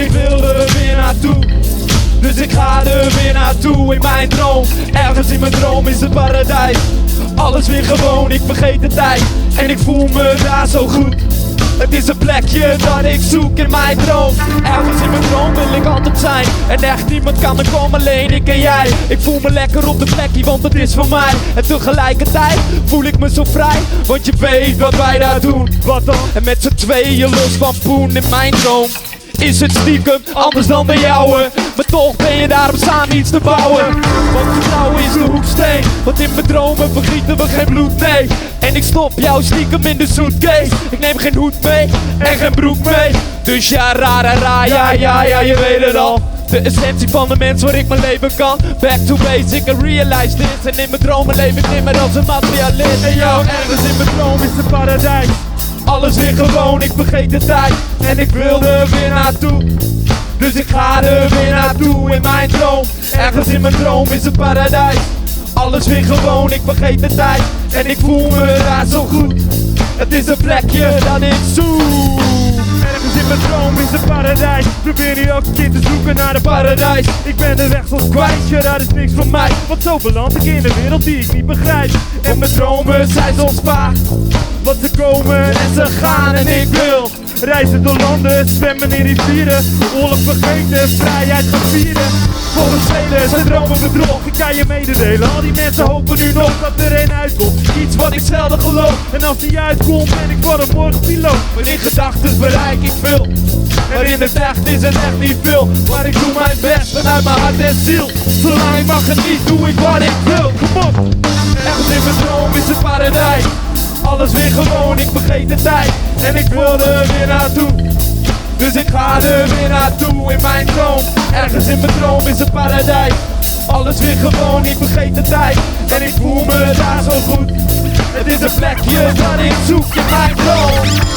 ik wil er weer naartoe. Dus ik ga er weer naartoe in mijn droom. Ergens in mijn droom is het paradijs. Alles weer gewoon, ik vergeet de tijd. En ik voel me daar zo goed. Het is een plekje dat ik zoek in mijn droom. Ergens in mijn droom wil ik altijd zijn. En echt niemand kan er komen, alleen ik en jij. Ik voel me lekker op de plekje, want het is van mij. En tegelijkertijd voel ik me zo vrij. Want je weet wat wij daar doen. Wat dan? En met z'n tweeën los van poen in mijn droom. Is het stiekem anders dan bij jou? Maar toch ben je daar om samen iets te bouwen. Want vertrouwen is de hoeksteen. Want in mijn dromen vergieten we geen bloed, nee. En ik stop jou stiekem in de suitcase. Ik neem geen hoed mee en geen broek mee. Dus ja, ja, je weet het al. De essentie van de mens waar ik mijn leven kan. Back to basic and realize this. En in mijn dromen leef ik niet meer als een materialist. En jou, ergens in mijn droom is het paradijs. Alles weer gewoon, ik vergeet de tijd. En ik wil er weer naartoe. Dus ik ga er weer naartoe in mijn droom. Ergens in mijn droom is het paradijs. Alles weer gewoon, ik vergeet de tijd. En ik voel me daar zo goed. Het is een plekje dat ik zoek. Ergens in mijn droom is het paradijs. Probeer nu elke keer te zoeken naar een paradijs. Ik ben de weg soms kwijt, ja dat is niks voor mij. Want zo beland ik in een wereld die ik niet begrijp. En mijn dromen zijn soms vaag. Want ze komen en ze gaan en ik wil reizen door landen, zwemmen in rivieren. Oorlog vergeten, vrijheid gaan vieren. Volgens velen zijn dromen bedrog, ik kan je mededelen. Al die mensen hopen nu nog dat er een uitkomt. Iets wat ik zelden geloof. En als die uitkomt ben ik voor een morgen piloot. Maar in gedachten bereik ik veel. Maar in het echt is het echt niet veel. Maar ik doe mijn best vanuit mijn hart en ziel. Zolang ik mag genieten doe ik wat ik wil. Kom op! Ergens in mijn droom is het paradijs. Alles weer gewoon, ik vergeet de tijd. En ik wil er weer naartoe. Dus ik ga er weer naartoe in mijn droom. Ergens in mijn droom is het paradijs. Alles weer gewoon, ik vergeet de tijd. En ik voel me daar zo goed. Het is een plekje dat ik zoek in mijn droom.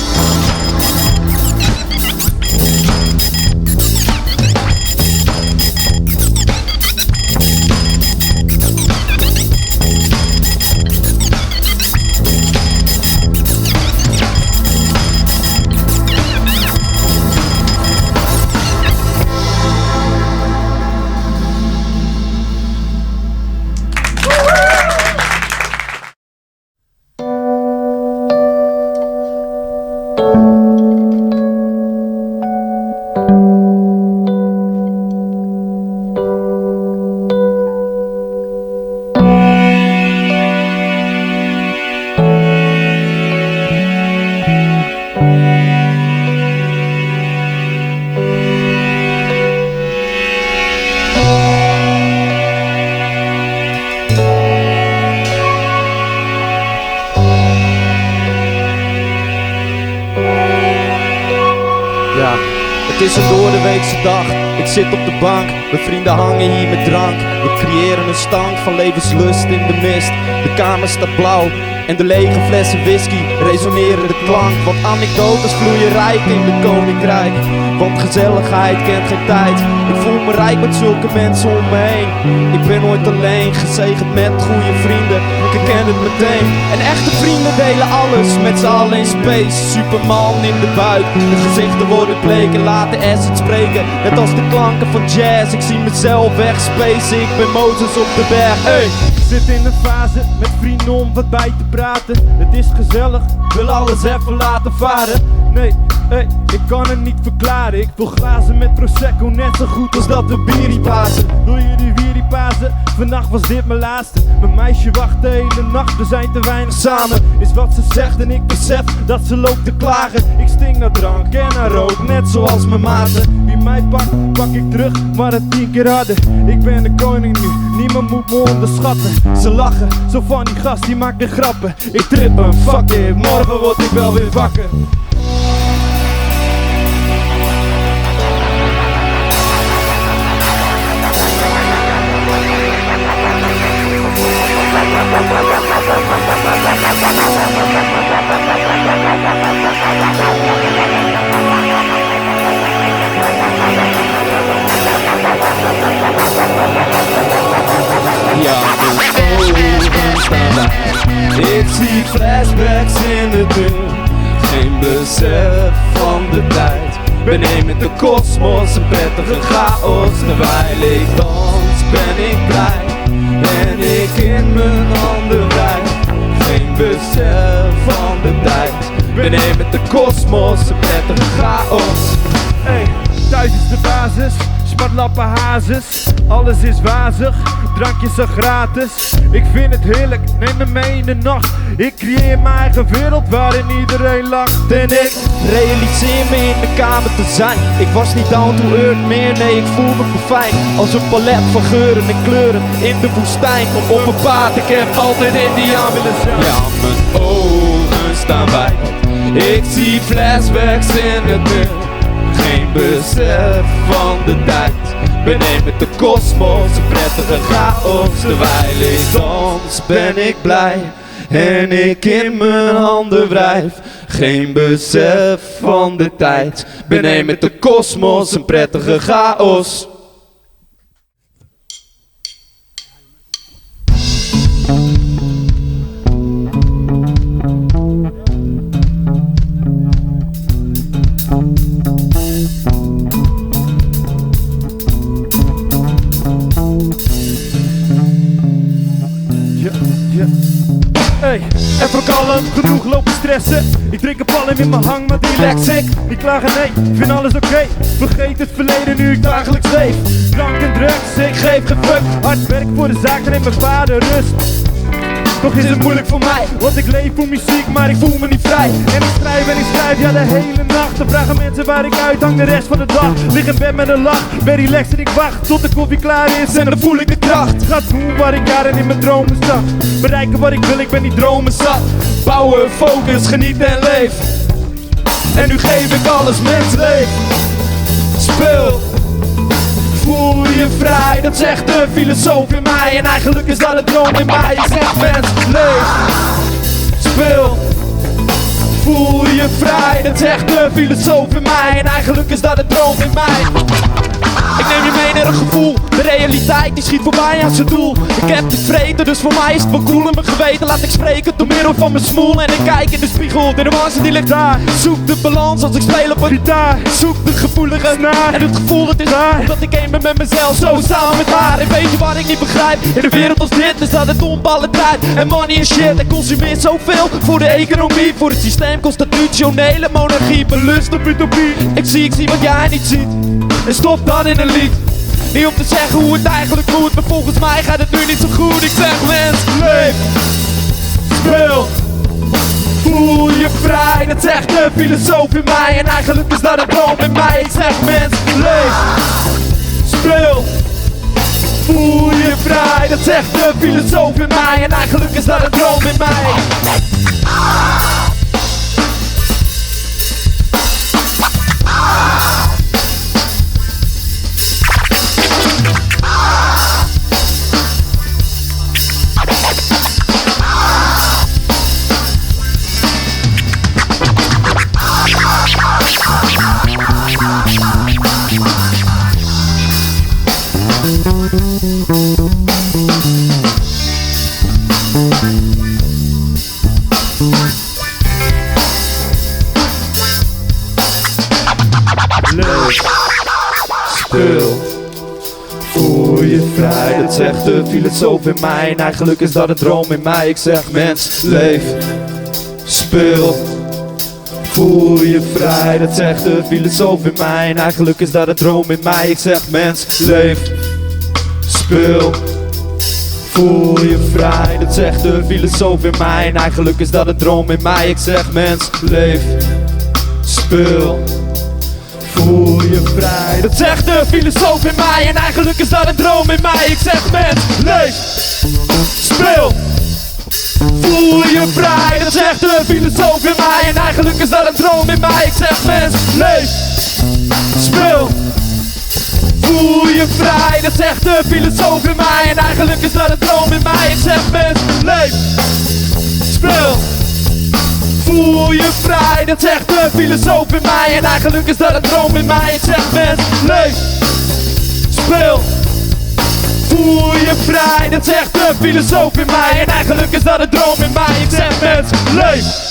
Het is een doordeweekse dag, ik zit op de bank. Mijn vrienden hangen hier met drank. We creëren een stank van levenslust in de mist. De kamer staat blauw en de lege flessen whisky resoneren de klank. Want anekdotes vloeien rijk in de koninkrijk. Want gezelligheid kent geen tijd. Ik voel me rijk met zulke mensen om me heen. Ik ben nooit alleen, gezegend met goede vrienden. Ik herken het meteen. En echte vrienden delen alles met z'n allen in space. Superman in de buik, de gezichten worden bleek en laten acid spreken. Net als de klanken van jazz, ik zie mezelf wegspacen. Ik ben Mozes op de berg, hey. Zit in een fase met vrienden om wat bij te praten. Het is gezellig, wil alles even laten varen. Nee, hey, ik kan het niet verklaren. Ik vul glazen met Prosecco net zo goed als dat we bieriepazen. Wil je de wieriepazen? Vannacht was dit mijn laatste. Mijn meisje wacht de hele nacht, we zijn te weinig samen. Is wat ze zegt en ik besef dat ze loopt te klagen. Ik stink naar drank en naar rook, net zoals mijn maten. Wie mij pakt, pak ik terug, maar het 10 keer harder. Ik ben de koning nu, niemand moet me onderschatten. Ze lachen, zo van die gast, die maakt de grappen. Ik trip hem, fuck it, morgen word ik wel weer wakker. Ik zie flashbacks in de deur, geen besef van de tijd. Ben met de kosmos, een prettige chaos. Terwijl ik dans ben ik blij en ik in mijn handen wrijf. Geen besef van de tijd. Ben met de kosmos, een prettige chaos. Hey, thuis is de basis, smartlappen hazes. Alles is wazig, drankjes zijn gratis. Ik vind het heerlijk, neem me mee in de nacht. Ik creëer mijn eigen wereld waarin iedereen lacht. En ik realiseer me in de kamer te zijn. Ik was niet down to earth meer, nee ik voel me fijn. Als een palet van geuren en kleuren in de woestijn. Op een paard, ik heb altijd Indiaan willen zijn. Ja, mijn ogen staan wijd. Ik zie flashbacks in het beeld. Geen besef van de tijd. Ben met de kosmos, een prettige chaos. Terwijl ik dans ben ik blij en ik in mijn handen wrijf. Geen besef van de tijd. Ben met de kosmos, een prettige chaos. Hey, even kalm, genoeg lopen stressen. Ik drink een palm in mijn hang, maar die relax ik. Niet klagen, nee, ik vind alles oké. Vergeet het verleden nu ik dagelijks leef. Drank en drugs, ik geef geen fuck. Hard werk voor de zaak en in mijn vader rust. Toch is het moeilijk voor mij, want ik leef voor muziek, maar ik voel me niet vrij. En ik schrijf, ja de hele nacht. Dan vragen mensen waar ik uithang de rest van de dag. Lig in bed met een lach, ben relaxed en ik wacht tot de koffie klaar is en dan voel ik de kracht. Gaat doen waar ik jaren in mijn dromen zag. Bereiken wat ik wil, ik ben die dromen zat. Bouwen, focus, geniet en leef. En nu geef ik alles mensleef. Speel. Voel je vrij, dat zegt de filosoof in mij. En eigenlijk is dat een droom in mij. Ik zeg mens, leef, speel. Voel je vrij, dat zegt de filosoof in mij. En eigenlijk is dat een droom in mij. Ik neem je mee naar een gevoel. De realiteit die schiet voorbij aan zijn doel. Ik heb dit vreten, dus voor mij is het wel cool in mijn geweten. Laat ik spreken door middel van mijn smoel. En ik kijk in de spiegel, de nuance die ligt daar. Zoek de balans als ik speel op een gitaar. Zoek de gevoelige snaar. En het gevoel dat is waar, omdat ik één ben met mezelf, zo samen met haar. En weet je wat ik niet begrijp? In een wereld als dit is dat het onballen tijd. En money en shit, en consumeert zoveel. Voor de economie, voor het systeem, constitutionele monarchie. Belust op utopie. Ik zie wat jij niet ziet. En stop dan in een lied. Niet om te zeggen hoe het eigenlijk moet, maar volgens mij gaat het nu niet zo goed. Ik zeg mens, leef, speel. Voel je vrij, dat zegt de filosoof in mij. En eigenlijk is dat een droom in mij. Ik zeg mens, leef, speel. Voel je vrij, dat zegt de filosoof in mij. En eigenlijk is dat een droom in mij. Leef, speel. Voel je vrij, dat zegt de filosoof in mij. En eigenlijk is dat een droom in mij. Ik zeg mens, leef, speel. Voel je vrij, dat zegt de filosoof in mij. En eigenlijk is dat een droom in mij. Ik zeg mens, leef, speel. Voel je vrij, dat zegt de filosoof in mij. En eigenlijk is dat een droom in mij. Ik zeg mens, leef, speel. Voel je vrij, dat zegt de filosoof in mij. En eigenlijk is dat een droom in mij. Ik zeg mens, leef, speel. Voel je vrij, dat zegt de filosoof in mij. En eigenlijk is dat een droom in mij. Ik zeg mens, leef, speel. Voel je vrij, dat zegt de filosoof in mij. En eigenlijk is dat een droom in mij. Ik zeg mens, leef, speel. Voel je vrij, dat zegt de filosoof in mij. En eigenlijk is dat een droom in mij. Ik zeg mens, leef, speel. Voel je vrij, dat zegt de filosoof in mij. En eigenlijk is dat een droom in mij. Ik zeg mens, leef.